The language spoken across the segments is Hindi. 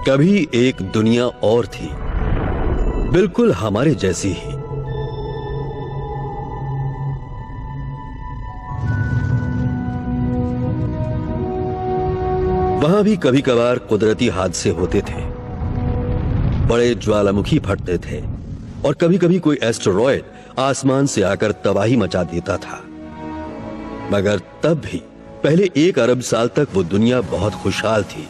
कभी एक दुनिया और थी, बिल्कुल हमारे जैसी ही। वहां भी कभी कभार कुदरती हादसे होते थे, बड़े ज्वालामुखी फटते थे और कभी कभी कोई एस्टेरॉयड आसमान से आकर तबाही मचा देता था। मगर तब भी पहले 1 अरब साल तक वो दुनिया बहुत खुशहाल थी।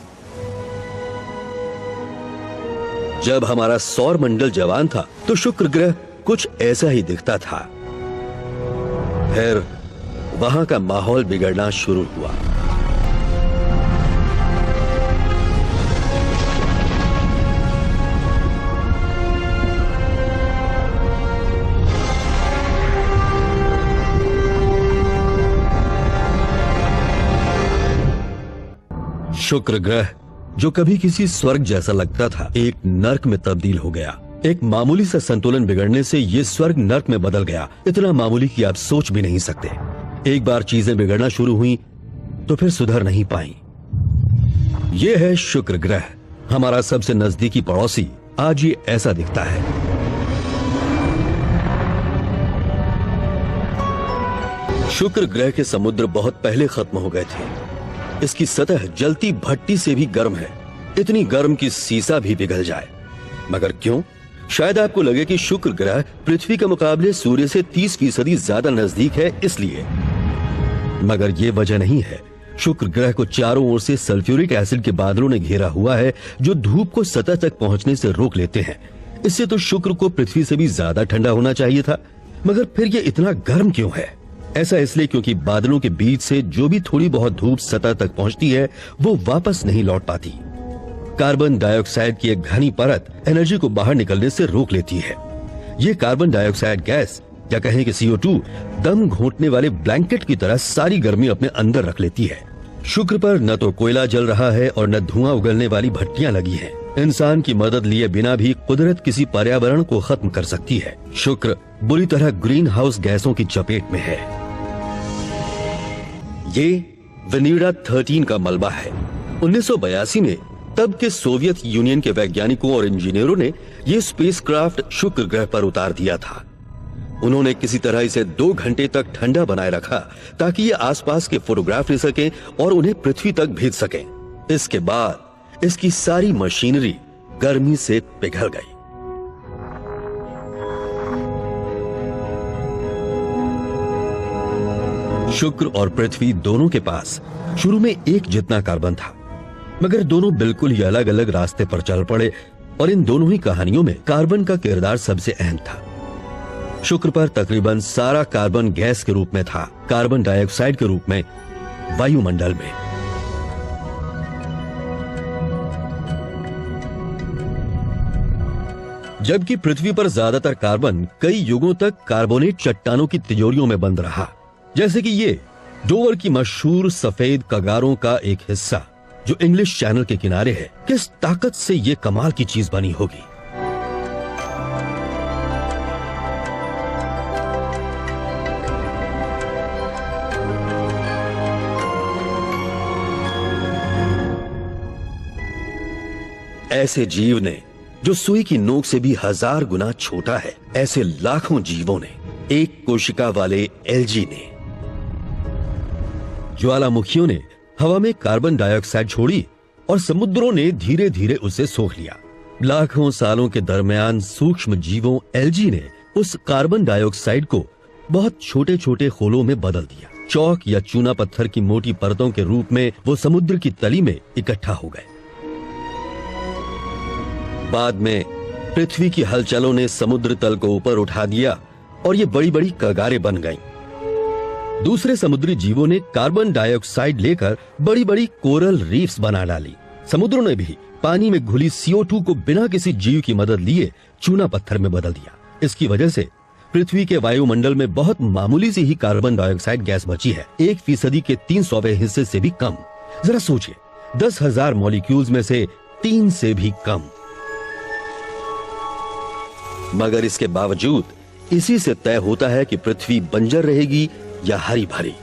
जब हमारा सौर मंडल जवान था तो शुक्र ग्रह कुछ ऐसा ही दिखता था। फिर वहां का माहौल बिगड़ना शुरू हुआ। शुक्र ग्रह जो कभी किसी स्वर्ग जैसा लगता था, एक नर्क में तब्दील हो गया। एक मामूली सा संतुलन बिगड़ने से ये स्वर्ग नर्क में बदल गया। इतना मामूली कि आप सोच भी नहीं सकते। एक बार चीजें बिगड़ना शुरू हुई तो फिर सुधर नहीं पाई। ये है शुक्र ग्रह, हमारा सबसे नजदीकी पड़ोसी। आज ये ऐसा दिखता है। शुक्र ग्रह के समुद्र बहुत पहले खत्म हो गए थे। इसकी सतह जलती भट्टी से भी गर्म है, इतनी गर्म कि सीसा भी पिघल जाए। मगर क्यों? शायद आपको लगे कि शुक्र ग्रह पृथ्वी के मुकाबले सूर्य से 30% ज्यादा नजदीक है, इसलिए। मगर यह वजह नहीं है। शुक्र ग्रह को चारों ओर से सल्फ्यूरिक एसिड के बादलों ने घेरा हुआ है, जो धूप को सतह तक पहुंचने से रोक लेते हैं। इससे तो शुक्र को पृथ्वी से भी ज्यादा ठंडा होना चाहिए था, मगर फिर यह इतना गर्म क्यों है? ऐसा इसलिए क्योंकि बादलों के बीच से जो भी थोड़ी बहुत धूप सतह तक पहुंचती है वो वापस नहीं लौट पाती। कार्बन डाइऑक्साइड की एक घनी परत एनर्जी को बाहर निकलने से रोक लेती है। ये कार्बन डाइऑक्साइड गैस, या कहें कि CO2, दम घोंटने वाले ब्लैंकेट की तरह सारी गर्मी अपने अंदर रख लेती है। शुक्र पर न तो कोयला जल रहा है और न धुआं उगलने वाली भट्टियां लगी हैं। इंसान की मदद लिए बिना भी कुदरत किसी पर्यावरण को खत्म कर सकती है। शुक्र बुरी तरह ग्रीन हाउस गैसों की चपेट में है। ये वेनिडा 13 का मलबा है। 1982 में तब के सोवियत यूनियन के वैज्ञानिकों और इंजीनियरों ने ये स्पेसक्राफ्ट शुक्र ग्रह पर उतार दिया था। उन्होंने किसी तरह इसे 2 घंटे तक ठंडा बनाए रखा ताकि ये आसपास के फोटोग्राफ ले सकें और उन्हें पृथ्वी तक भेज सकें। इसके बाद इसकी सारी मशीनरी गर्मी से पिघल गई। शुक्र और पृथ्वी दोनों के पास शुरू में एक जितना कार्बन था, मगर दोनों बिल्कुल ही अलग अलग रास्ते पर चल पड़े और इन दोनों ही कहानियों में कार्बन का किरदार सबसे अहम था। शुक्र पर तकरीबन सारा कार्बन गैस के रूप में था, कार्बन डाइऑक्साइड के रूप में वायुमंडल में। जबकि पृथ्वी पर ज्यादातर कार्बन कई युगों तक कार्बोनेट चट्टानों की तिजोरियों में बंद रहा, जैसे कि ये डोवर की मशहूर सफेद कगारों का एक हिस्सा जो इंग्लिश चैनल के किनारे है। किस ताकत से ये कमाल की चीज बनी होगी। ऐसे जीव ने जो सुई की नोक से भी 1000 गुना छोटा है, ऐसे लाखों जीवों ने, एक कोशिका वाले एल्गी ने। ज्वालामुखियों ने हवा में कार्बन डाइऑक्साइड छोड़ी और समुद्रों ने धीरे धीरे उसे सोख लिया। लाखों सालों के दरमियान सूक्ष्म जीवों एल्गी ने उस कार्बन डाइऑक्साइड को बहुत छोटे छोटे खोलों में बदल दिया। चौक या चूना पत्थर की मोटी परतों के रूप में वो समुद्र की तली में इकट्ठा हो गए। बाद में पृथ्वी की हलचलों ने समुद्र तल को ऊपर उठा दिया और ये बड़ी बड़ी कगारें बन गईं। दूसरे समुद्री जीवों ने कार्बन डाइऑक्साइड लेकर बड़ी बड़ी कोरल रीफ्स बना डाली। समुद्रों ने भी पानी में घुली CO2 को बिना किसी जीव की मदद लिए चूना पत्थर में बदल दिया। इसकी वजह से पृथ्वी के वायुमंडल में बहुत मामूली सी ही कार्बन डाइऑक्साइड गैस बची है, 1% के 300वें हिस्से से भी कम। जरा सोचिए, 10,000 मॉलिक्यूल्स में से 3 से भी कम। मगर इसके बावजूद इसी से तय होता है कि पृथ्वी बंजर रहेगी या हरी भरी।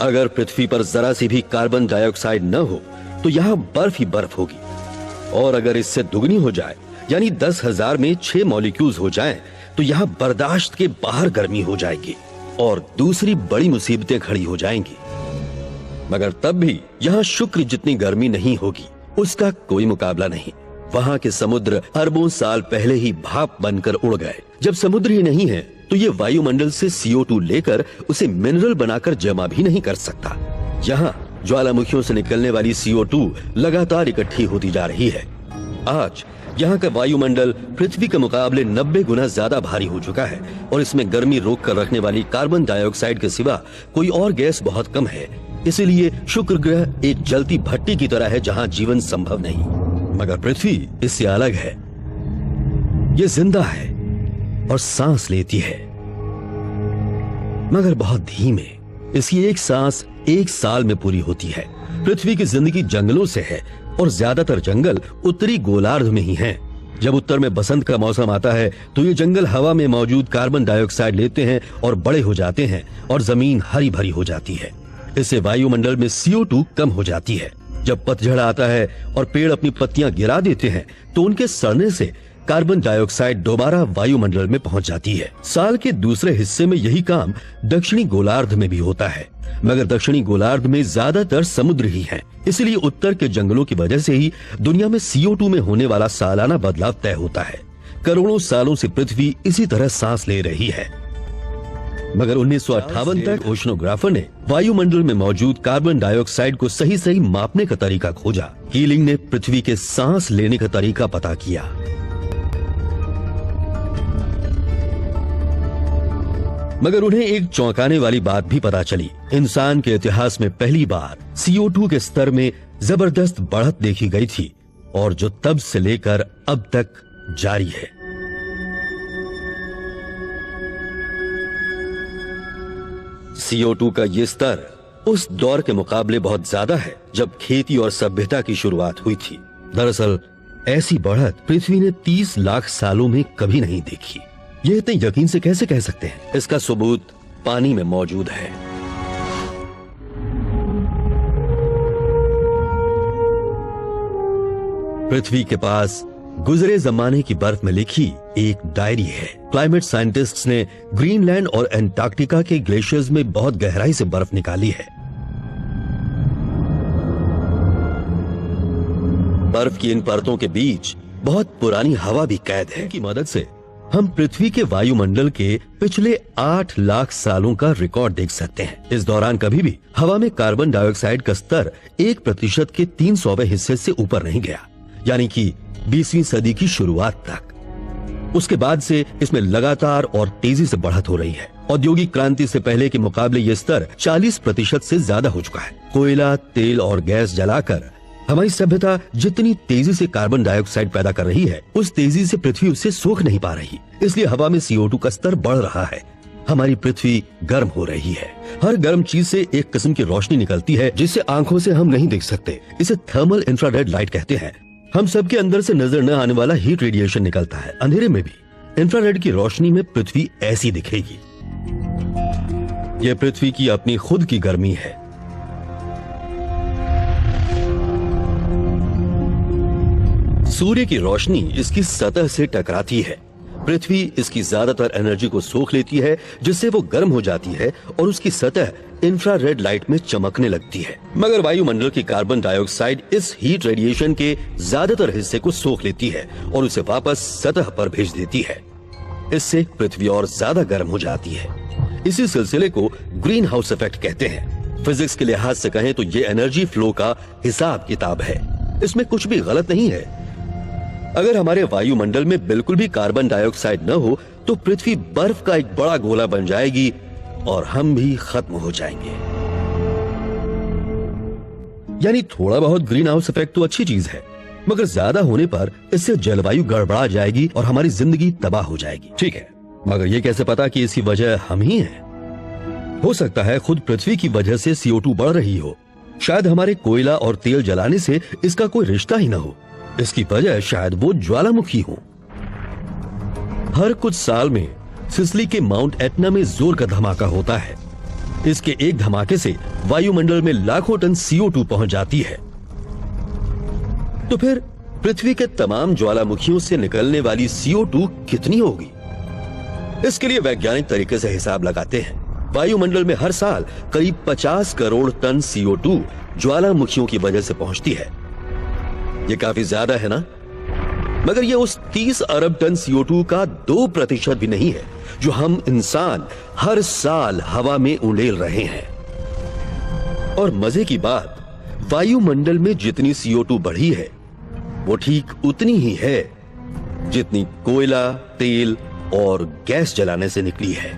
अगर पृथ्वी पर जरा सी भी कार्बन डाइऑक्साइड न हो तो यहां बर्फ ही बर्फ होगी। और अगर इससे दुगनी हो जाए यानी 10,000 में 6 मॉलिक्यूल्स हो जाएं, तो यहाँ बर्दाश्त के बाहर गर्मी हो जाएगी और दूसरी बड़ी मुसीबतें खड़ी हो जाएंगी। मगर तब भी यहाँ शुक्र जितनी गर्मी नहीं होगी, उसका कोई मुकाबला नहीं। वहाँ के समुद्र अरबों साल पहले ही भाप बनकर उड़ गए। जब समुद्र ही नहीं है तो ये वायुमंडल से CO2 लेकर उसे मिनरल बनाकर जमा भी नहीं कर सकता। यहाँ ज्वालामुखियों से निकलने वाली CO2 लगातार इकट्ठी होती जा रही है। आज यहाँ का वायुमंडल पृथ्वी के मुकाबले 90 गुना ज्यादा भारी हो चुका है और इसमें गर्मी रोक कर रखने वाली कार्बन डाइऑक्साइड के सिवा कोई और गैस बहुत कम है। इसीलिए शुक्र ग्रह एक जलती भट्टी की तरह है जहाँ जीवन संभव नहीं। मगर पृथ्वी इससे अलग है। ये जिंदा है और सांस लेती है, मगर बहुत धीमे। इसकी एक सांस 1 साल में पूरी होती है। पृथ्वी की जिंदगी जंगलों से है और ज्यादातर जंगल उत्तरी गोलार्ध में ही हैं। जब उत्तर में बसंत का मौसम आता है तो ये जंगल हवा में मौजूद कार्बन डाइऑक्साइड लेते हैं और बड़े हो जाते हैं और जमीन हरी भरी हो जाती है। इससे वायुमंडल में CO2 कम हो जाती है। जब पतझड़ आता है और पेड़ अपनी पत्तियां गिरा देते हैं तो उनके सड़ने से कार्बन डाइऑक्साइड दोबारा वायुमंडल में पहुंच जाती है। साल के दूसरे हिस्से में यही काम दक्षिणी गोलार्ध में भी होता है, मगर दक्षिणी गोलार्ध में ज्यादातर समुद्र ही है। इसलिए उत्तर के जंगलों की वजह से ही दुनिया में CO2 में होने वाला सालाना बदलाव तय होता है। करोड़ों सालों से पृथ्वी इसी तरह सांस ले रही है, मगर 1958 तक ओशनोग्राफर ने वायुमंडल में मौजूद कार्बन डाइऑक्साइड को सही सही मापने का तरीका खोजा। हीलिंग ने पृथ्वी के सांस लेने का तरीका पता किया। मगर उन्हें एक चौंकाने वाली बात भी पता चली। इंसान के इतिहास में पहली बार CO2 के स्तर में जबरदस्त बढ़त देखी गई थी और जो तब से लेकर अब तक जारी है। CO2 का ये स्तर उस दौर के मुकाबले बहुत ज्यादा है जब खेती और सभ्यता की शुरुआत हुई थी। दरअसल ऐसी बढ़त पृथ्वी ने 30 लाख सालों में कभी नहीं देखी। ये इतने यकीन से कैसे कह सकते हैं? इसका सबूत पानी में मौजूद है। पृथ्वी के पास गुजरे जमाने की बर्फ में लिखी एक डायरी है। क्लाइमेट साइंटिस्ट्स ने ग्रीनलैंड और एंटार्क्टिका के ग्लेशियर्स में बहुत गहराई से बर्फ निकाली है। बर्फ की इन परतों के बीच बहुत पुरानी हवा भी कैद है। की मदद से हम पृथ्वी के वायुमंडल के पिछले 8 लाख सालों का रिकॉर्ड देख सकते हैं। इस दौरान कभी भी हवा में कार्बन डाइऑक्साइड का स्तर 1% के 300वें हिस्से से ऊपर नहीं गया, यानी कि 20वीं सदी की शुरुआत तक। उसके बाद से इसमें लगातार और तेजी से बढ़त हो रही है। औद्योगिक क्रांति से पहले के मुकाबले ये स्तर 40% से ज्यादा हो चुका है। कोयला, तेल और गैस जलाकर हमारी सभ्यता जितनी तेजी से कार्बन डाइऑक्साइड पैदा कर रही है, उस तेजी से पृथ्वी उससे सोख नहीं पा रही। इसलिए हवा में CO2 का स्तर बढ़ रहा है। हमारी पृथ्वी गर्म हो रही है। हर गर्म चीज से एक किस्म की रोशनी निकलती है जिसे आंखों से हम नहीं देख सकते। इसे थर्मल इंफ्रारेड लाइट कहते हैं। हम सबके अंदर से नजर न आने वाला हीट रेडिएशन निकलता है। अंधेरे में भी इंफ्रारेड की रोशनी में पृथ्वी ऐसी दिखेगी। यह पृथ्वी की अपनी खुद की गर्मी है। सूर्य की रोशनी इसकी सतह से टकराती है। पृथ्वी इसकी ज्यादातर एनर्जी को सोख लेती है, जिससे वो गर्म हो जाती है और उसकी सतह इंफ्रारेड लाइट में चमकने लगती है। मगर वायुमंडल की कार्बन डाइऑक्साइड इस हीट रेडिएशन के ज्यादातर हिस्से को सोख लेती है और उसे वापस सतह पर भेज देती है। इससे पृथ्वी और ज्यादा गर्म हो जाती है। इसी सिलसिले को ग्रीन हाउस इफेक्ट कहते हैं। फिजिक्स के लिहाज से कहें तो ये एनर्जी फ्लो का हिसाब किताब है। इसमें कुछ भी गलत नहीं है। अगर हमारे वायुमंडल में बिल्कुल भी कार्बन डाइऑक्साइड न हो तो पृथ्वी बर्फ का एक बड़ा गोला बन जाएगी और हम भी खत्म हो जाएंगे। यानी थोड़ा बहुत ग्रीन हाउस इफेक्ट तो अच्छी चीज है, मगर ज्यादा होने पर इससे जलवायु गड़बड़ा जाएगी और हमारी जिंदगी तबाह हो जाएगी। ठीक है, मगर ये कैसे पता कि इसकी वजह हम ही हैं? हो सकता है खुद पृथ्वी की वजह से CO2 बढ़ रही हो। शायद हमारे कोयला और तेल जलाने से इसका कोई रिश्ता ही न हो। इसकी वजह शायद वो ज्वालामुखी हो। हर कुछ साल में सिसिली के माउंट एटना में जोर का धमाका होता है। इसके एक धमाके से वायुमंडल में लाखों टन CO2 पहुंच जाती है। तो फिर पृथ्वी के तमाम ज्वालामुखियों से निकलने वाली CO2 कितनी होगी? इसके लिए वैज्ञानिक तरीके से हिसाब लगाते हैं। वायुमंडल में हर साल करीब 50 करोड़ टन CO2 ज्वालामुखियों की वजह से पहुंचती है। ये काफी ज्यादा है ना? मगर ये उस 30 अरब टन CO2 का 2% भी नहीं है जो हम इंसान हर साल हवा में उड़ेल रहे हैं। और मजे की बात, वायुमंडल में जितनी CO2 बढ़ी है वो ठीक उतनी ही है जितनी कोयला, तेल और गैस जलाने से निकली है।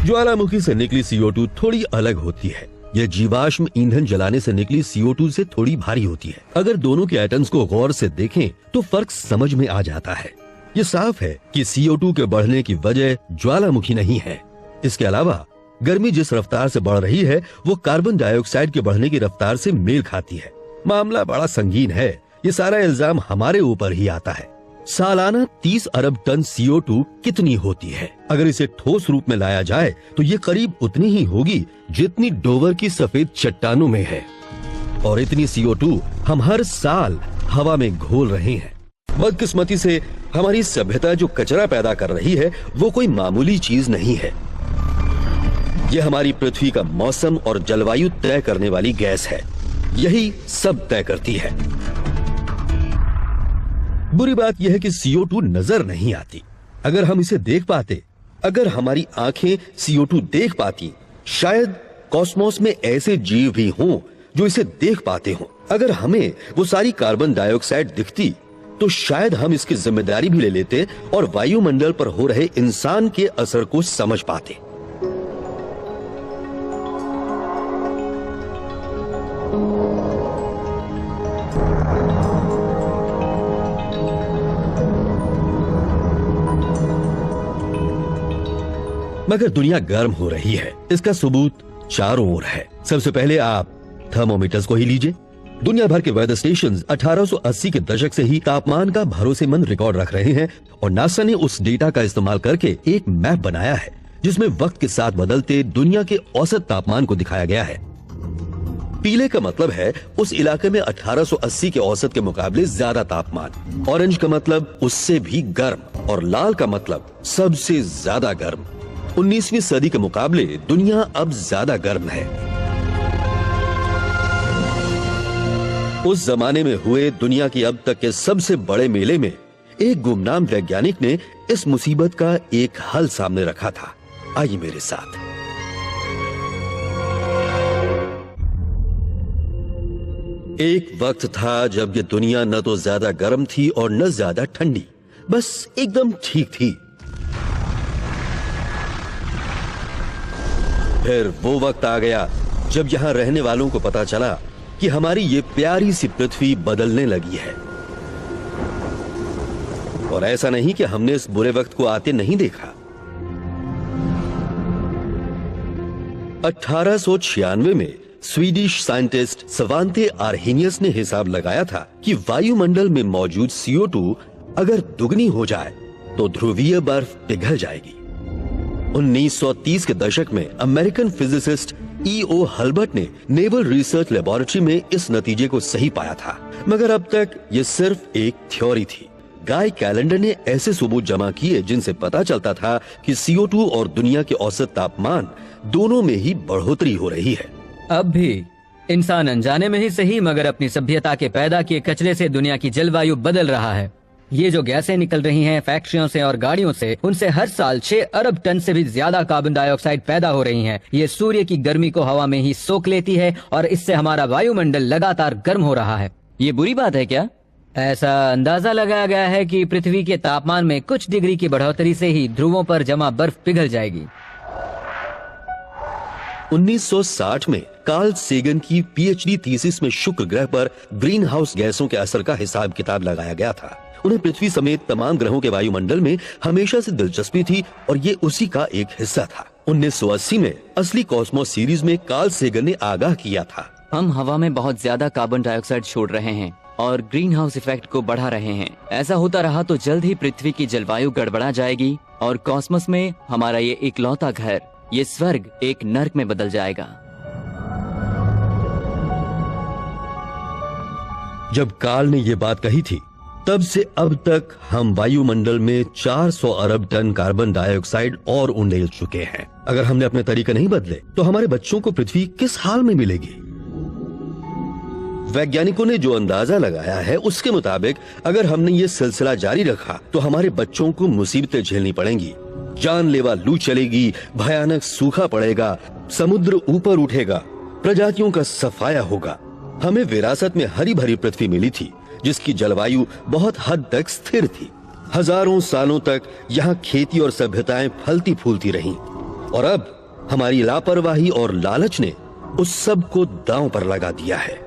ज्वालामुखी से निकली CO2 थोड़ी अलग होती है। यह जीवाश्म ईंधन जलाने से निकली CO2 से थोड़ी भारी होती है। अगर दोनों के एटम्स को गौर से देखें तो फर्क समझ में आ जाता है। ये साफ है कि CO2 के बढ़ने की वजह ज्वालामुखी नहीं है। इसके अलावा गर्मी जिस रफ्तार से बढ़ रही है वो कार्बन डाइऑक्साइड के बढ़ने की रफ्तार से मेल खाती है। मामला बड़ा संगीन है। ये सारा इल्जाम हमारे ऊपर ही आता है। सालाना 30 अरब टन CO2 कितनी होती है? अगर इसे ठोस रूप में लाया जाए तो ये करीब उतनी ही होगी जितनी डोवर की सफेद चट्टानों में है। और इतनी CO2 हम हर साल हवा में घोल रहे हैं। बदकिस्मती से हमारी सभ्यता जो कचरा पैदा कर रही है वो कोई मामूली चीज नहीं है। ये हमारी पृथ्वी का मौसम और जलवायु तय करने वाली गैस है। यही सब तय करती है। बुरी बात यह है कि CO2 नजर नहीं आती। अगर हम इसे देख पाते, अगर हमारी आंखें CO2 देख पाती, शायद कॉस्मोस में ऐसे जीव भी हों जो इसे देख पाते हों। अगर हमें वो सारी कार्बन डाइऑक्साइड दिखती तो शायद हम इसकी जिम्मेदारी भी ले लेते और वायुमंडल पर हो रहे इंसान के असर को समझ पाते। मगर दुनिया गर्म हो रही है। इसका सबूत चारों ओर है। सबसे पहले आप थर्मोमीटर्स को ही लीजिए। दुनिया भर के वेदर स्टेशंस 1880 के दशक से ही तापमान का भरोसेमंद रिकॉर्ड रख रहे हैं और नासा ने उस डेटा का इस्तेमाल करके एक मैप बनाया है जिसमें वक्त के साथ बदलते दुनिया के औसत तापमान को दिखाया गया है। पीले का मतलब है उस इलाके में 1880 के औसत के मुकाबले ज्यादा तापमान। ऑरेंज का मतलब उससे भी गर्म और लाल का मतलब सबसे ज्यादा गर्म। 19वीं सदी के मुकाबले दुनिया अब ज्यादा गर्म है। उस जमाने में हुए दुनिया की अब तक के सबसे बड़े मेले में एक गुमनाम वैज्ञानिक ने इस मुसीबत का एक हल सामने रखा था। आइए मेरे साथ। एक वक्त था जब ये दुनिया न तो ज्यादा गर्म थी और न ज्यादा ठंडी, बस एकदम ठीक थी। फिर वो वक्त आ गया जब यहाँ रहने वालों को पता चला कि हमारी ये प्यारी सी पृथ्वी बदलने लगी है। और ऐसा नहीं कि हमने इस बुरे वक्त को आते नहीं देखा। 1896 में स्वीडिश साइंटिस्ट सवांते आर्हेनियस ने हिसाब लगाया था कि वायुमंडल में मौजूद CO2 अगर दुगनी हो जाए तो ध्रुवीय बर्फ पिघल जाएगी। 1930 के दशक में अमेरिकन फिजिसिस्ट E.O. हल्बर्ट ने नेवल रिसर्च लेबोरेटरी में इस नतीजे को सही पाया था। मगर अब तक ये सिर्फ एक थ्योरी थी। गाय कैलेंडर ने ऐसे सबूत जमा किए जिनसे पता चलता था कि CO2 और दुनिया के औसत तापमान दोनों में ही बढ़ोतरी हो रही है। अब भी इंसान अनजाने में ही सही मगर अपनी सभ्यता के पैदा किए कचरे से दुनिया की जलवायु बदल रहा है। ये जो गैसें निकल रही हैं फैक्ट्रियों से और गाड़ियों से, उनसे हर साल 6 अरब टन से भी ज्यादा कार्बन डाइऑक्साइड पैदा हो रही हैं। ये सूर्य की गर्मी को हवा में ही सोख लेती है और इससे हमारा वायुमंडल लगातार गर्म हो रहा है। ये बुरी बात है क्या? ऐसा अंदाजा लगाया गया है कि पृथ्वी के तापमान में कुछ डिग्री की बढ़ोतरी से ही ध्रुवों पर जमा बर्फ पिघल जाएगी। 1960 में कार्ल सेगन की PhD थीसिस में शुक्र ग्रह पर ग्रीन हाउस गैसों के असर का हिसाब किताब लगाया गया था। उन्हें पृथ्वी समेत तमाम ग्रहों के वायुमंडल में हमेशा से दिलचस्पी थी और ये उसी का एक हिस्सा था। 1980 में असली कॉस्मोस सीरीज में कार्ल सेगन ने आगाह किया था, हम हवा में बहुत ज्यादा कार्बन डाइऑक्साइड छोड़ रहे हैं और ग्रीन हाउस इफेक्ट को बढ़ा रहे हैं। ऐसा होता रहा तो जल्द ही पृथ्वी की जलवायु गड़बड़ा जाएगी और कॉस्मोस में हमारा ये इकलौता घर, ये स्वर्ग एक नर्क में बदल जाएगा। जब कार्ल ने यह बात कही थी तब से अब तक हम वायुमंडल में 400 अरब टन कार्बन डाइऑक्साइड और उंडेल चुके हैं। अगर हमने अपने तरीके नहीं बदले तो हमारे बच्चों को पृथ्वी किस हाल में मिलेगी? वैज्ञानिकों ने जो अंदाजा लगाया है उसके मुताबिक अगर हमने ये सिलसिला जारी रखा तो हमारे बच्चों को मुसीबतें झेलनी पड़ेंगी। जानलेवा लू चलेगी, भयानक सूखा पड़ेगा, समुद्र ऊपर उठेगा, प्रजातियों का सफाया होगा। हमें विरासत में हरी भरी पृथ्वी मिली थी जिसकी जलवायु बहुत हद तक स्थिर थी। हजारों सालों तक यहाँ खेती और सभ्यताएं फलती फूलती रहीं और अब हमारी लापरवाही और लालच ने उस सब को दांव पर लगा दिया है।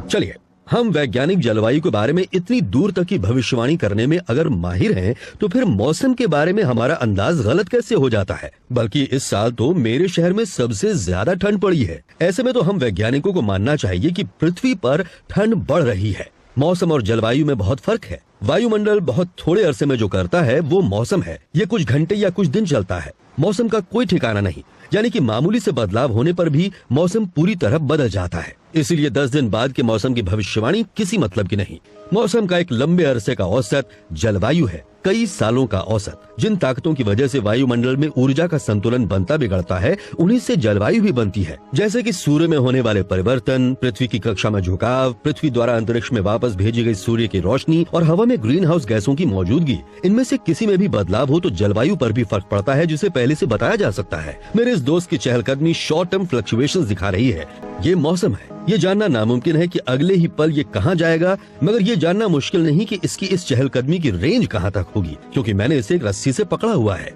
चलिए, हम वैज्ञानिक जलवायु के बारे में इतनी दूर तक की भविष्यवाणी करने में अगर माहिर हैं, तो फिर मौसम के बारे में हमारा अंदाज गलत कैसे हो जाता है? बल्कि इस साल तो मेरे शहर में सबसे ज्यादा ठंड पड़ी है। ऐसे में तो हम वैज्ञानिकों को मानना चाहिए कि पृथ्वी पर ठंड बढ़ रही है। मौसम और जलवायु में बहुत फर्क है। वायुमंडल बहुत थोड़े अरसे में जो करता है वो मौसम है। ये कुछ घंटे या कुछ दिन चलता है। मौसम का कोई ठिकाना नहीं, यानी कि मामूली से बदलाव होने पर भी मौसम पूरी तरह बदल जाता है। इसीलिए 10 दिन बाद के मौसम की भविष्यवाणी किसी मतलब की नहीं। मौसम का एक लंबे अरसे का औसत जलवायु है, कई सालों का औसत। जिन ताकतों की वजह से वायुमंडल में ऊर्जा का संतुलन बनता बिगड़ता है, उन्हीं से जलवायु भी बनती है। जैसे कि सूर्य में होने वाले परिवर्तन, पृथ्वी की कक्षा में झुकाव, पृथ्वी द्वारा अंतरिक्ष में वापस भेजी गई सूर्य की रोशनी और हवा में ग्रीन हाउस गैसों की मौजूदगी, इनमें से किसी में भी बदलाव हो तो जलवायु पर भी फर्क पड़ता है, जिसे पहले से बताया जा सकता है। मेरे इस दोस्त की चहलकदमी शॉर्ट टर्म फ्लक्चुएशंस दिखा रही है। ये मौसम है। ये जानना नामुमकिन है कि अगले ही पल ये कहां जाएगा, मगर ये जानना मुश्किल नहीं कि इसकी इस चहलकदमी की रेंज कहां तक होगी, क्योंकि मैंने इसे एक रस्सी से पकड़ा हुआ है।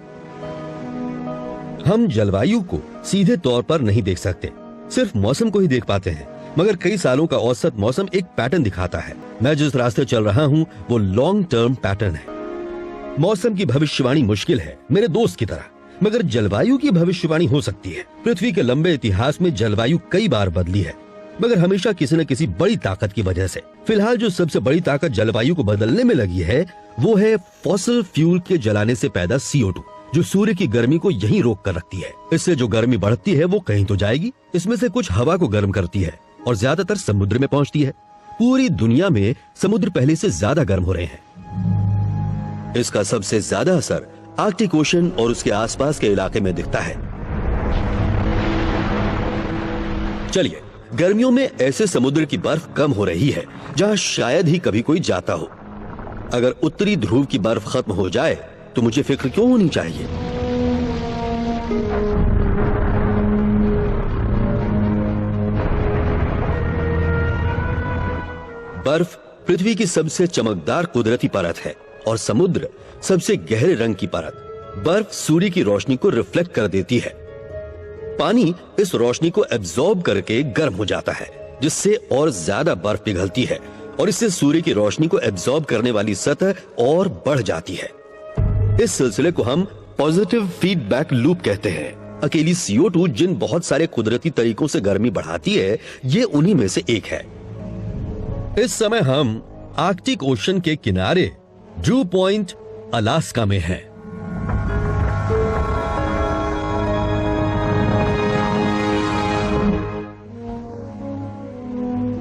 हम जलवायु को सीधे तौर पर नहीं देख सकते, सिर्फ मौसम को ही देख पाते हैं। मगर कई सालों का औसत मौसम एक पैटर्न दिखाता है। मैं जिस रास्ते चल रहा हूँ वो लॉन्ग टर्म पैटर्न है। मौसम की भविष्यवाणी मुश्किल है मेरे दोस्त की तरह, मगर जलवायु की भविष्यवाणी हो सकती है। पृथ्वी के लंबे इतिहास में जलवायु कई बार बदली है, मगर हमेशा किसी न किसी बड़ी ताकत की वजह से। फिलहाल जो सबसे बड़ी ताकत जलवायु को बदलने में लगी है वो है फॉसिल फ्यूल के जलाने से पैदा CO2, जो सूर्य की गर्मी को यहीं रोक कर रखती है। इससे जो गर्मी बढ़ती है वो कहीं तो जाएगी। इसमें से कुछ हवा को गर्म करती है और ज्यादातर समुद्र में पहुंचती है। पूरी दुनिया में समुद्र पहले से ज्यादा गर्म हो रहे हैं। इसका सबसे ज्यादा असर आर्कटिक ओशन और उसके आसपास के इलाके में दिखता है। चलिए, गर्मियों में ऐसे समुद्र की बर्फ कम हो रही है जहां शायद ही कभी कोई जाता हो। अगर उत्तरी ध्रुव की बर्फ खत्म हो जाए तो मुझे फिक्र क्यों होनी चाहिए? बर्फ पृथ्वी की सबसे चमकदार कुदरती परत है और समुद्र सबसे गहरे रंग की परत। बर्फ सूर्य की रोशनी को रिफ्लेक्ट कर देती है। पानी इस रोशनी को एब्जॉर्ब करके गर्म हो जाता है, जिससे और ज्यादा बर्फ पिघलती है और इससे सूर्य की रोशनी को एब्जॉर्ब करने वाली सतह और बढ़ जाती है। इस सिलसिले को हम पॉजिटिव फीडबैक लूप कहते हैं। अकेली CO2 जिन बहुत सारे कुदरती तरीकों से गर्मी बढ़ाती है, ये उन्हीं में से एक है। इस समय हम आर्कटिक ओशन के किनारे ड्रू पॉइंट अलास्का में हैं।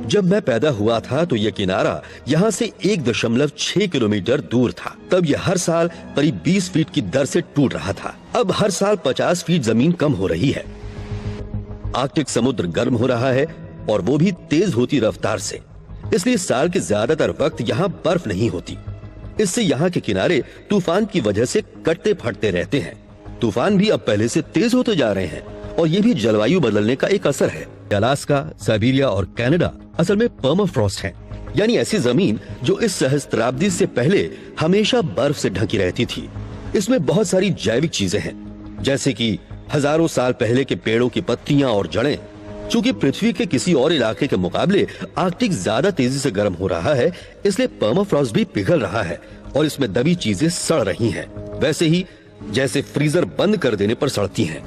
जब मैं पैदा हुआ था तो यह किनारा यहाँ से 1.6 किलोमीटर दूर था। तब यह हर साल करीब 20 फीट की दर से टूट रहा था। अब हर साल 50 फीट जमीन कम हो रही है। आर्कटिक समुद्र गर्म हो रहा है और वो भी तेज होती रफ्तार से, इसलिए साल के ज्यादातर वक्त यहाँ बर्फ नहीं होती। इससे यहाँ के किनारे तूफान की वजह से कटते फटते रहते हैं। तूफान भी अब पहले से तेज होते जा रहे हैं और ये भी जलवायु बदलने का एक असर है। अलास्का, साइबेरिया और कनाडा असल में पर्माफ्रॉस्ट हैं, यानी ऐसी जमीन जो इस सहस्त्राब्दी से पहले हमेशा बर्फ से ढकी रहती थी। इसमें बहुत सारी जैविक चीजें हैं, जैसे कि हजारों साल पहले के पेड़ों की पत्तियां और जड़ें। चूंकि पृथ्वी के किसी और इलाके के मुकाबले आर्कटिक ज्यादा तेजी से गर्म हो रहा है, इसलिए पर्माफ्रॉस्ट भी पिघल रहा है और इसमें दबी चीजें सड़ रही हैं, वैसे ही जैसे फ्रीजर बंद कर देने पर सड़ती हैं।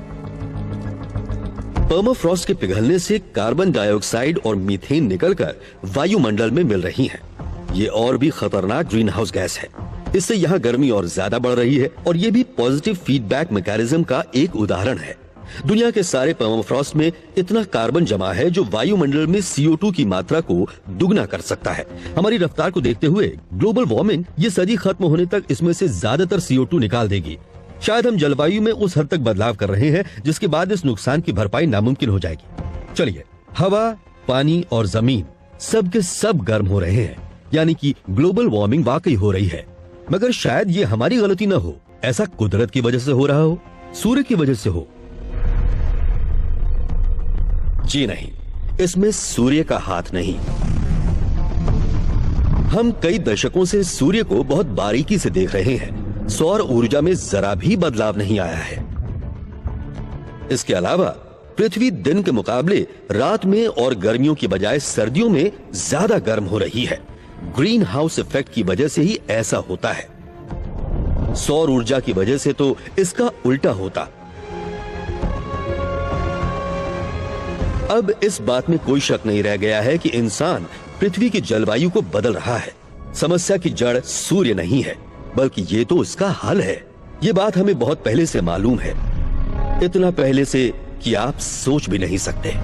पर्माफ्रॉस्ट के पिघलने से कार्बन डाइऑक्साइड और मीथेन निकलकर वायुमंडल में मिल रही हैं। ये और भी खतरनाक ग्रीन हाउस गैस है। इससे यहाँ गर्मी और ज्यादा बढ़ रही है और ये भी पॉजिटिव फीडबैक मैकेनिज्म का एक उदाहरण है। दुनिया के सारे परमाफ्रॉस्ट में इतना कार्बन जमा है जो वायुमंडल में CO2 की मात्रा को दुगना कर सकता है। हमारी रफ्तार को देखते हुए ग्लोबल वार्मिंग ये सदी खत्म होने तक इसमें से ज्यादातर CO2 निकाल देगी। शायद हम जलवायु में उस हद तक बदलाव कर रहे हैं जिसके बाद इस नुकसान की भरपाई नामुमकिन हो जाएगी। चलिए, हवा, पानी और जमीन सब के सब गर्म हो रहे हैं, यानी कि ग्लोबल वार्मिंग वाकई हो रही है। मगर शायद ये हमारी गलती न हो, ऐसा कुदरत की वजह से हो रहा हो, सूर्य की वजह से हो। जी नहीं, इसमें सूर्य का हाथ नहीं। हम कई दशकों से सूर्य को बहुत बारीकी से देख रहे हैं। सौर ऊर्जा में जरा भी बदलाव नहीं आया है। इसके अलावा पृथ्वी दिन के मुकाबले रात में और गर्मियों की बजाय सर्दियों में ज्यादा गर्म हो रही है। ग्रीन हाउस इफेक्ट की वजह से ही ऐसा होता है। सौर ऊर्जा की वजह से तो इसका उल्टा होता। अब इस बात में कोई शक नहीं रह गया है कि इंसान पृथ्वी की जलवायु को बदल रहा है। समस्या की जड़ सूर्य नहीं है, बल्कि ये तो इसका हल है। ये बात हमें बहुत पहले से मालूम है, इतना पहले से कि आप सोच भी नहीं सकते।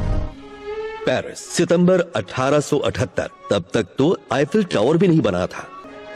पेरिस, सितंबर 1878। तब तक तो आईफिल टावर भी नहीं बना था।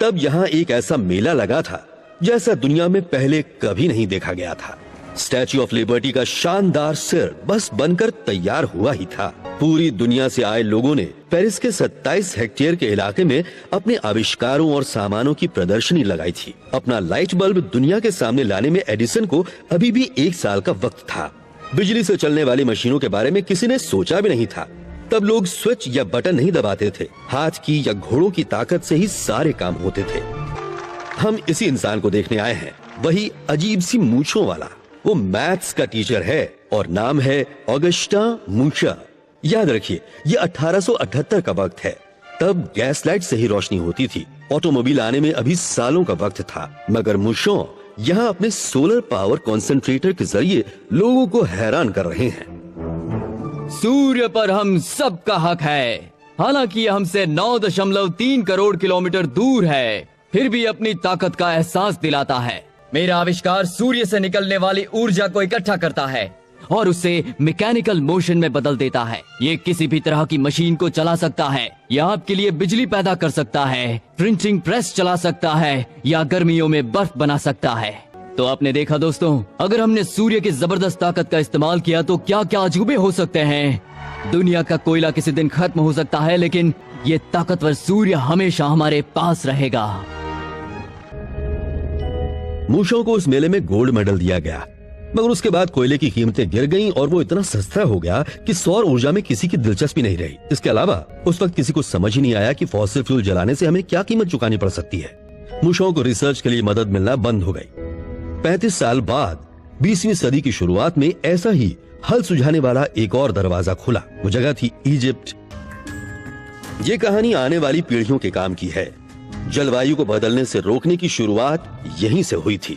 तब यहाँ एक ऐसा मेला लगा था जैसा दुनिया में पहले कभी नहीं देखा गया था। स्टैच्यू ऑफ लिबर्टी का शानदार सिर बस बनकर तैयार हुआ ही था। पूरी दुनिया से आए लोगों ने पेरिस के 27 हेक्टेयर के इलाके में अपने आविष्कारों और सामानों की प्रदर्शनी लगाई थी। अपना लाइट बल्ब दुनिया के सामने लाने में एडिसन को अभी भी 1 साल का वक्त था। बिजली से चलने वाली मशीनों के बारे में किसी ने सोचा भी नहीं था। तब लोग स्विच या बटन नहीं दबाते थे, हाथ की या घोड़ों की ताकत से ही सारे काम होते थे। हम इसी इंसान को देखने आए हैं, वही अजीब सी मूंछों वाला। वो मैथ्स का टीचर है और नाम है ऑगस्टा मूशा। याद रखिए, ये 1878 का वक्त है। तब गैस लाइट से ही रोशनी होती थी। ऑटोमोबाइल आने में अभी सालों का वक्त था। मगर मूशो यहाँ अपने सोलर पावर कॉन्सेंट्रेटर के जरिए लोगों को हैरान कर रहे हैं। सूर्य पर हम सब का हक है। हालांकि यह हमसे 9.3 करोड़ किलोमीटर दूर है, फिर भी अपनी ताकत का एहसास दिलाता है। मेरा आविष्कार सूर्य से निकलने वाली ऊर्जा को इकट्ठा करता है और उसे मैकेनिकल मोशन में बदल देता है। ये किसी भी तरह की मशीन को चला सकता है या आपके लिए बिजली पैदा कर सकता है, प्रिंटिंग प्रेस चला सकता है या गर्मियों में बर्फ बना सकता है। तो आपने देखा दोस्तों, अगर हमने सूर्य की जबरदस्त ताकत का इस्तेमाल किया तो क्या क्या अजूबे हो सकते हैं। दुनिया का कोयला किसी दिन खत्म हो सकता है, लेकिन ये ताकतवर सूर्य हमेशा हमारे पास रहेगा। मूशों को उस मेले में गोल्ड मेडल दिया गया, मगर उसके बाद कोयले की कीमतें गिर गईं और वो इतना सस्ता हो गया कि सौर ऊर्जा में किसी की दिलचस्पी नहीं रही। इसके अलावा उस वक्त किसी को समझ ही नहीं आया कि फॉसिल फ्यूल जलाने से हमें क्या कीमत चुकानी पड़ सकती है। मूशों को रिसर्च के लिए मदद मिलना बंद हो गई। 35 साल बाद 20वीं सदी की शुरुआत में ऐसा ही हल सुझाने वाला एक और दरवाजा खुला। वो जगह थी इजिप्ट। ये कहानी आने वाली पीढ़ियों के काम की है। जलवायु को बदलने से रोकने की शुरुआत यहीं से हुई थी।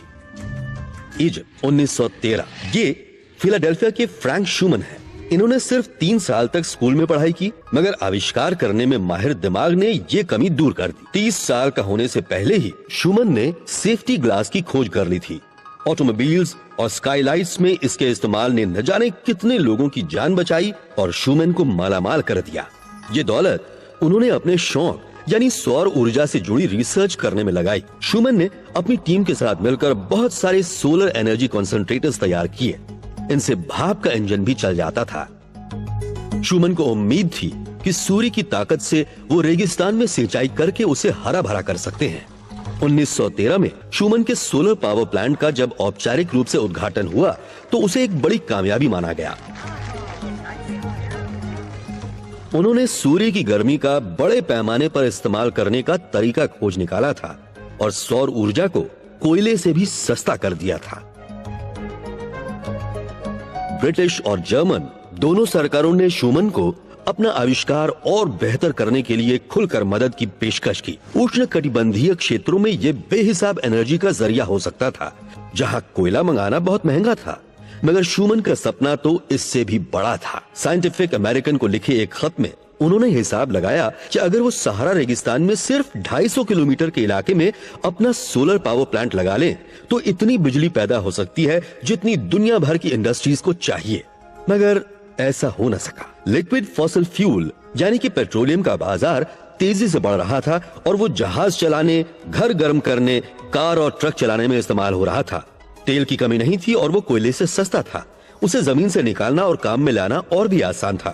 इजिप्ट 1913। ये फिलाडेल्फिया के फ्रैंक शूमन है। इन्होंने सिर्फ 3 साल तक स्कूल में पढ़ाई की, मगर आविष्कार करने में माहिर दिमाग ने ये कमी दूर कर दी। 30 साल का होने से पहले ही शूमन ने सेफ्टी ग्लास की खोज कर ली थी। ऑटोमोबाइल्स और स्काईलाइट्स में इसके इस्तेमाल ने न जाने कितने लोगों की जान बचाई और शूमन को मालामाल कर दिया। ये दौलत उन्होंने अपने शौक यानी सौर ऊर्जा से जुड़ी रिसर्च करने में लगाई। शूमन ने अपनी टीम के साथ मिलकर बहुत सारे सोलर एनर्जी कॉन्सेंट्रेटर्स तैयार किए। इनसे भाप का इंजन भी चल जाता था। शूमन को उम्मीद थी कि सूर्य की ताकत से वो रेगिस्तान में सिंचाई करके उसे हरा भरा कर सकते हैं। 1913 में शूमन के सोलर पावर प्लांट का जब औपचारिक रूप से उद्घाटन हुआ तो उसे एक बड़ी कामयाबी माना गया। उन्होंने सूर्य की गर्मी का बड़े पैमाने पर इस्तेमाल करने का तरीका खोज निकाला था और सौर ऊर्जा को कोयले से भी सस्ता कर दिया था। ब्रिटिश और जर्मन दोनों सरकारों ने शूमन को अपना आविष्कार और बेहतर करने के लिए खुलकर मदद की पेशकश की। उष्णकटिबंधीय क्षेत्रों में यह बेहिसाब एनर्जी का जरिया हो सकता था, जहां कोयला मंगाना बहुत महंगा था। मगर शूमन का सपना तो इससे भी बड़ा था। साइंटिफिक अमेरिकन को लिखे एक खत में उन्होंने हिसाब लगाया कि अगर वो सहारा रेगिस्तान में सिर्फ 250 किलोमीटर के इलाके में अपना सोलर पावर प्लांट लगा लें तो इतनी बिजली पैदा हो सकती है जितनी दुनिया भर की इंडस्ट्रीज को चाहिए। मगर ऐसा हो न सका। लिक्विड फॉसिल फ्यूल यानी कि पेट्रोलियम का बाजार तेजी से बढ़ रहा था और वो जहाज चलाने, घर गर्म करने, कार और ट्रक चलाने में इस्तेमाल हो रहा था। तेल की कमी नहीं थी और वो कोयले से सस्ता था। उसे जमीन से निकालना और काम में लाना और भी आसान था।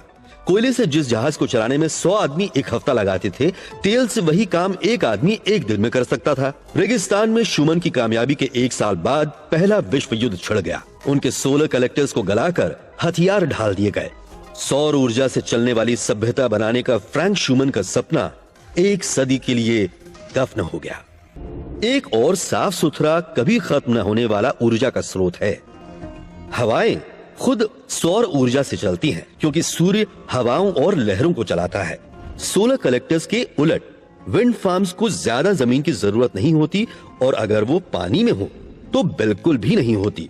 कोयले से जिस जहाज को चलाने में 100 आदमी एक हफ्ता लगाते थे, तेल से वही काम एक आदमी एक दिन में कर सकता था। रेगिस्तान में शूमन की कामयाबी के 1 साल बाद पहला विश्व युद्ध छिड़ गया। उनके सोलर कलेक्टर्स को गलाकर हथियार ढाल दिए गए। सौर ऊर्जा से चलने वाली सभ्यता बनाने का फ्रैंक शूमन का सपना 1 सदी के लिए दफन हो गया। एक और साफ सुथरा, कभी खत्म न होने वाला ऊर्जा का स्रोत है हवाएं। खुद सौर ऊर्जा से चलती हैं क्योंकि सूर्य हवाओं और लहरों को चलाता है। सोलर कलेक्टर्स के उलट विंड फार्म्स को ज्यादा जमीन की जरूरत नहीं होती और अगर वो पानी में हो तो बिल्कुल भी नहीं होती।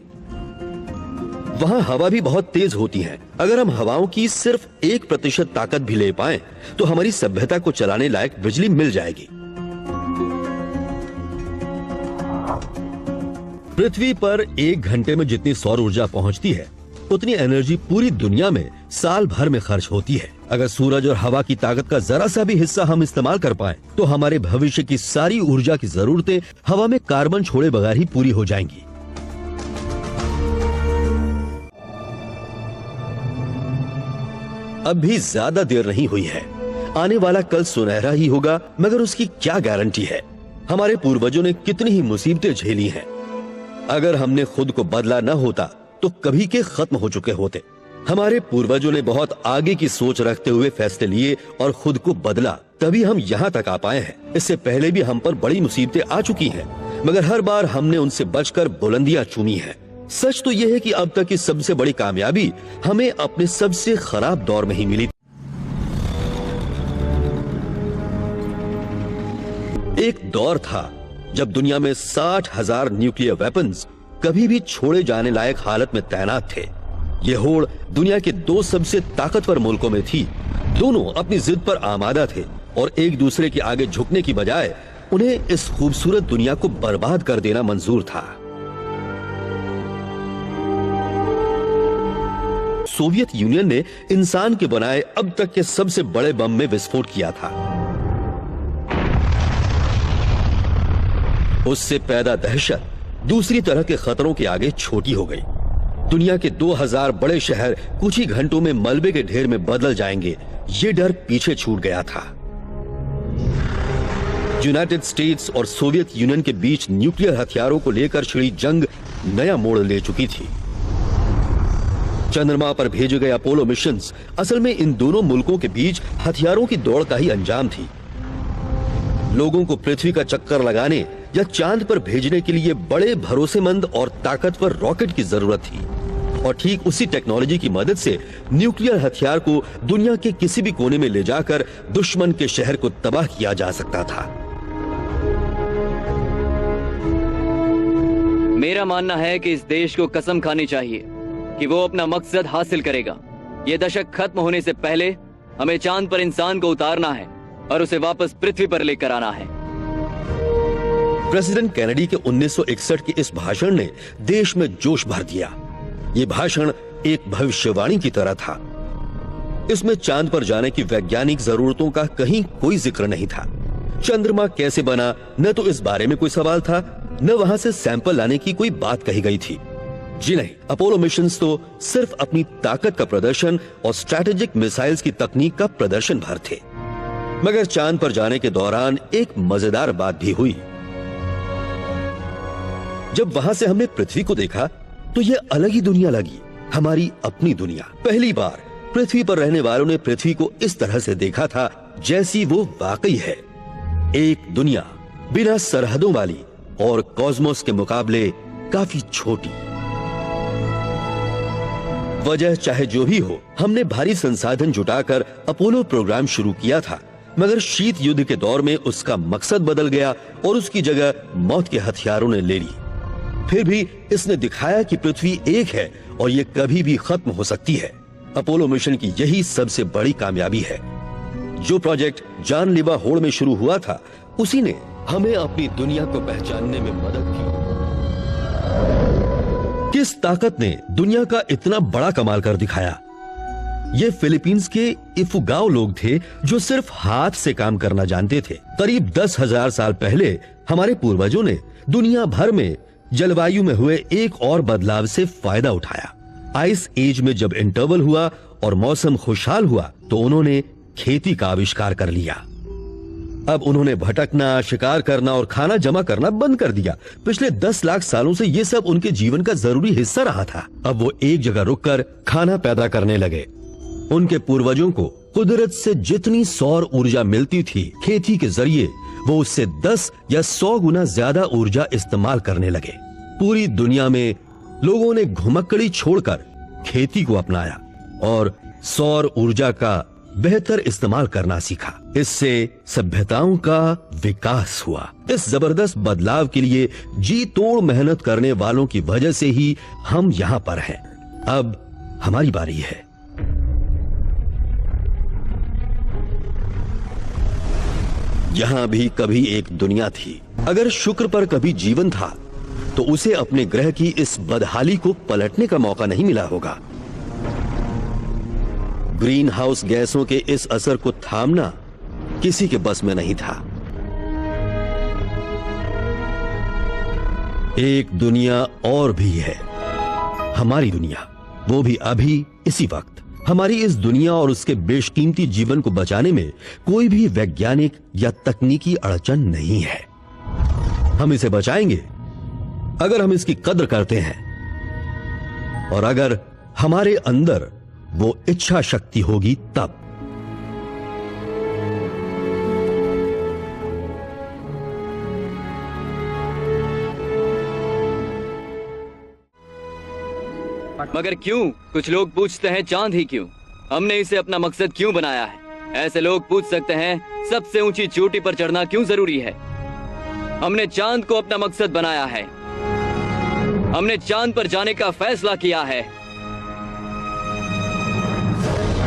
वहां हवा भी बहुत तेज होती है। अगर हम हवाओं की सिर्फ 1% ताकत भी ले पाएं तो हमारी सभ्यता को चलाने लायक बिजली मिल जाएगी। पृथ्वी पर 1 घंटे में जितनी सौर ऊर्जा पहुंचती है उतनी एनर्जी पूरी दुनिया में साल भर में खर्च होती है। अगर सूरज और हवा की ताकत का जरा सा भी हिस्सा हम इस्तेमाल कर पाएं तो हमारे भविष्य की सारी ऊर्जा की जरूरतें हवा में कार्बन छोड़े बगैर ही पूरी हो जाएंगी। अब भी ज्यादा देर नहीं हुई है। आने वाला कल सुनहरा ही होगा, मगर उसकी क्या गारंटी है। हमारे पूर्वजों ने कितनी ही मुसीबतें झेली हैं। अगर हमने खुद को बदला न होता तो कभी के खत्म हो चुके होते। हमारे पूर्वजों ने बहुत आगे की सोच रखते हुए फैसले लिए और खुद को बदला, तभी हम यहाँ तक आ पाए हैं। इससे पहले भी हम पर बड़ी मुसीबतें आ चुकी हैं, मगर हर बार हमने उनसे बचकर बुलंदियां चूमी हैं। सच तो यह है कि अब तक की सबसे बड़ी कामयाबी हमें अपने सबसे खराब दौर में ही मिली। एक दौर था जब दुनिया में 60,000 न्यूक्लियर वेपन्स कभी भी छोड़े जाने लायक हालत में तैनात थे। ये होड़ दुनिया के 2 सबसे ताकतवर मुल्कों में थी। दोनों अपनी जिद पर आमादा थे और एक दूसरे के आगे झुकने की बजाय उन्हें इस खूबसूरत दुनिया को बर्बाद कर देना मंजूर था। सोवियत यूनियन ने इंसान के बनाए अब तक के सबसे बड़े बम में विस्फोट किया था। उससे पैदा दहशत दूसरी तरह के खतरों के आगे छोटी हो गई। दुनिया के 2000 बड़े शहर कुछ ही घंटों में मलबे के ढेर में बदल जाएंगे, ये डर पीछे छूट गया था। यूनाइटेड स्टेट्स और सोवियत यूनियन के बीच न्यूक्लियर हथियारों को लेकर छिड़ी जंग नया मोड़ ले चुकी थी। चंद्रमा पर भेजे गए अपोलो मिशंस असल में इन दोनों मुल्कों के बीच हथियारों की दौड़ का ही अंजाम थी। लोगों को पृथ्वी का चक्कर लगाने या चांद पर भेजने के लिए बड़े भरोसेमंद और ताकतवर रॉकेट की जरूरत थी और ठीक उसी टेक्नोलॉजी की मदद से न्यूक्लियर हथियार को दुनिया के किसी भी कोने में ले जाकर दुश्मन के शहर को तबाह किया जा सकता था। मेरा मानना है कि इस देश को कसम खानी चाहिए कि वो अपना मकसद हासिल करेगा। ये दशक खत्म होने से पहले हमें चांद पर इंसान को उतारना है और उसे वापस पृथ्वी पर लेकर आना है। प्रेसिडेंट कैनेडी के 1961 के इस भाषण ने देश में जोश भर दिया। ये भाषण एक भविष्यवाणी की तरह था। इसमें चांद पर जाने की वैज्ञानिक जरूरतों का कहीं कोई जिक्र नहीं था। चंद्रमा कैसे बना, न तो इस बारे में कोई सवाल था, न वहां से सैंपल लाने की कोई बात कही गई थी। जी नहीं, अपोलो मिशंस तो सिर्फ अपनी ताकत का प्रदर्शन और स्ट्रैटेजिक मिसाइल्स की तकनीक का प्रदर्शन भर थे। मगर चांद पर जाने के दौरान एक मजेदार बात भी हुई। जब वहां से हमने पृथ्वी को देखा तो यह अलग ही दुनिया लगी, हमारी अपनी दुनिया। पहली बार पृथ्वी पर रहने वालों ने पृथ्वी को इस तरह से देखा था जैसी वो वाकई है, एक दुनिया बिना सरहदों वाली और कॉस्मोस के मुकाबले काफी छोटी। वजह चाहे जो भी हो, हमने भारी संसाधन जुटाकर अपोलो प्रोग्राम शुरू किया था, मगर शीत युद्ध के दौर में उसका मकसद बदल गया और उसकी जगह मौत के हथियारों ने ले ली। फिर भी इसने दिखाया कि पृथ्वी एक है और ये कभी भी खत्म हो सकती है। अपोलो मिशन की यही सबसे बड़ी कामयाबी है। जो प्रोजेक्ट जानलेवा होड़ में शुरू हुआ था, उसी ने हमें अपनी दुनिया को पहचानने में मदद की। किस ताकत ने दुनिया का इतना बड़ा कमाल कर दिखाया? ये फिलीपींस के इफुगाओ लोग थे जो सिर्फ हाथ से काम करना जानते थे। करीब 10,000 साल पहले हमारे पूर्वजों ने दुनिया भर में जलवायु में हुए एक और बदलाव से फायदा उठाया। आइस एज में जब इंटरवल हुआ और मौसम खुशहाल हुआ तो उन्होंने खेती का आविष्कार कर लिया। अब उन्होंने भटकना, शिकार करना और खाना जमा करना बंद कर दिया। पिछले 10 लाख सालों से ये सब उनके जीवन का जरूरी हिस्सा रहा था। अब वो एक जगह रुककर खाना पैदा करने लगे। उनके पूर्वजों को कुदरत से जितनी सौर ऊर्जा मिलती थी, खेती के जरिए वो उससे 10 या 100 गुना ज्यादा ऊर्जा इस्तेमाल करने लगे। पूरी दुनिया में लोगों ने घुमक्कड़ी छोड़कर खेती को अपनाया और सौर ऊर्जा का बेहतर इस्तेमाल करना सीखा। इससे सभ्यताओं का विकास हुआ। इस जबरदस्त बदलाव के लिए जी तोड़ मेहनत करने वालों की वजह से ही हम यहाँ पर हैं। अब हमारी बारी है। यहाँ भी कभी एक दुनिया थी। अगर शुक्र पर कभी जीवन था तो उसे अपने ग्रह की इस बदहाली को पलटने का मौका नहीं मिला होगा। ग्रीन हाउस गैसों के इस असर को थामना किसी के बस में नहीं था। एक दुनिया और भी है, हमारी दुनिया, वो भी अभी इसी वक्त। हमारी इस दुनिया और उसके बेशकीमती जीवन को बचाने में कोई भी वैज्ञानिक या तकनीकी अड़चन नहीं है। हम इसे बचाएंगे अगर हम इसकी कद्र करते हैं और अगर हमारे अंदर वो इच्छा शक्ति होगी तब। मगर क्यों? कुछ लोग पूछते हैं चांद ही क्यों? हमने इसे अपना मकसद क्यों बनाया है? ऐसे लोग पूछ सकते हैं सबसे ऊंची चोटी पर चढ़ना क्यों जरूरी है? हमने चांद को अपना मकसद बनाया है। हमने चांद पर जाने का फैसला किया है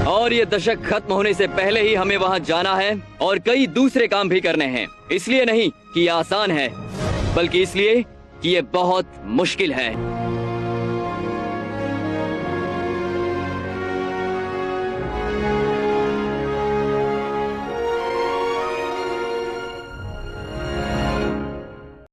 और ये दशक खत्म होने से पहले ही हमें वहां जाना है और कई दूसरे काम भी करने हैं। इसलिए नहीं कि ये आसान है, बल्कि इसलिए कि ये बहुत मुश्किल है।